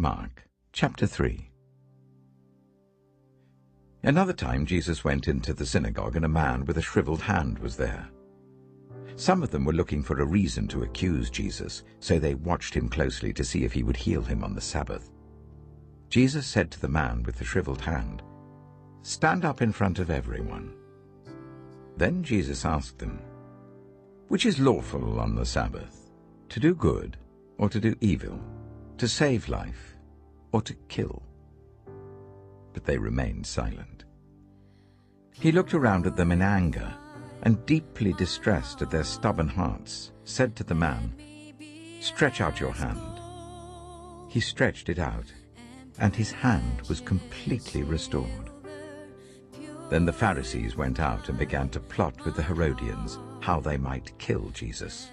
Mark chapter 3. Another time Jesus went into the synagogue, and a man with a shriveled hand was there. Some of them were looking for a reason to accuse Jesus, so they watched him closely to see if he would heal him on the Sabbath. Jesus said to the man with the shriveled hand, "Stand up in front of everyone." Then Jesus asked them, "Which is lawful on the Sabbath, to do good or to do evil, to save life or to kill?" But they remained silent. He looked around at them in anger, and deeply distressed at their stubborn hearts, said to the man, "Stretch out your hand." He stretched it out, and his hand was completely restored. Then the Pharisees went out and began to plot with the Herodians how they might kill Jesus.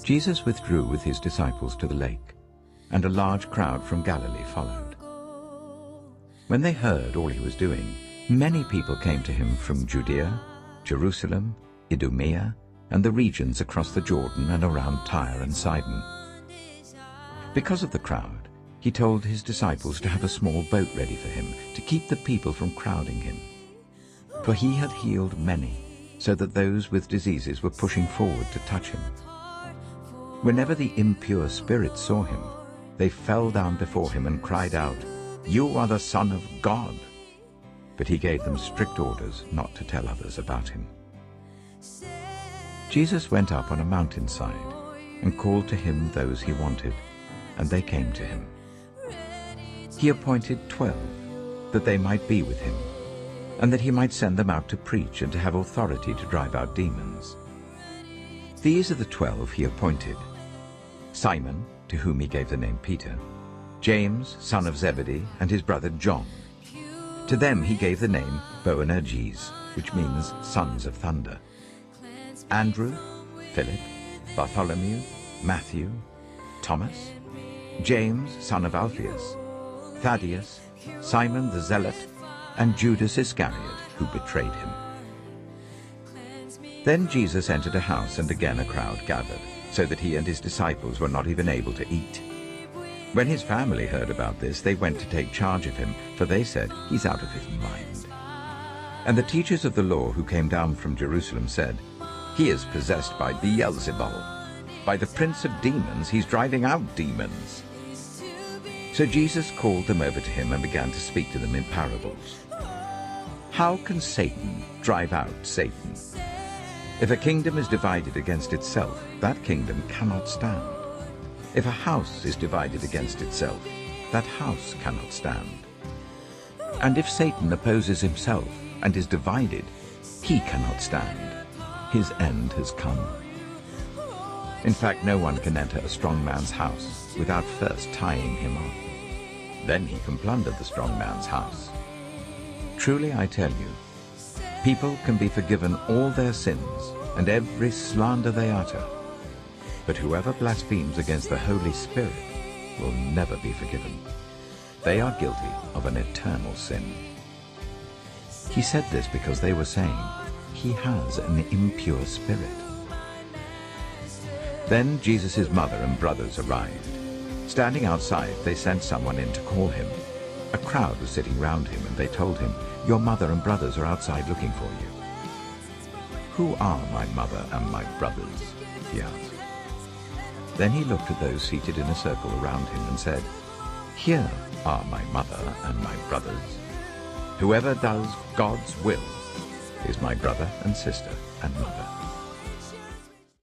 Jesus withdrew with his disciples to the lake, and a large crowd from Galilee followed. When they heard all he was doing, many people came to him from Judea, Jerusalem, Idumea, and the regions across the Jordan and around Tyre and Sidon. Because of the crowd, he told his disciples to have a small boat ready for him to keep the people from crowding him. For he had healed many, so that those with diseases were pushing forward to touch him. Whenever the impure spirits saw him, they fell down before him and cried out, "You are the Son of God." But he gave them strict orders not to tell others about him. Jesus went up on a mountainside and called to him those he wanted, and they came to him. He appointed 12, that they might be with him, and that he might send them out to preach and to have authority to drive out demons. These are the 12 he appointed: Simon, to whom he gave the name Peter, James, son of Zebedee, and his brother John. To them he gave the name Boanerges, which means sons of thunder. Andrew, Philip, Bartholomew, Matthew, Thomas, James, son of Alphaeus, Thaddeus, Simon the Zealot, and Judas Iscariot, who betrayed him. Then Jesus entered a house, and again a crowd gathered, so that he and his disciples were not even able to eat. When his family heard about this, they went to take charge of him, for they said, "He's out of his mind." And the teachers of the law who came down from Jerusalem said, "He is possessed by Beelzebul. By the prince of demons he's driving out demons." So Jesus called them over to him and began to speak to them in parables. "How can Satan drive out Satan? If a kingdom is divided against itself, that kingdom cannot stand. If a house is divided against itself, that house cannot stand. And if Satan opposes himself and is divided, he cannot stand. His end has come. In fact, no one can enter a strong man's house without first tying him up. Then he can plunder the strong man's house. Truly I tell you, people can be forgiven all their sins and every slander they utter. But whoever blasphemes against the Holy Spirit will never be forgiven. They are guilty of an eternal sin." He said this because they were saying, "He has an impure spirit." Then Jesus' mother and brothers arrived. Standing outside, they sent someone in to call him. A crowd was sitting round him, and they told him, "Your mother and brothers are outside looking for you." "Who are my mother and my brothers?" he asked. Then he looked at those seated in a circle around him and said, "Here are my mother and my brothers. Whoever does God's will is my brother and sister and mother."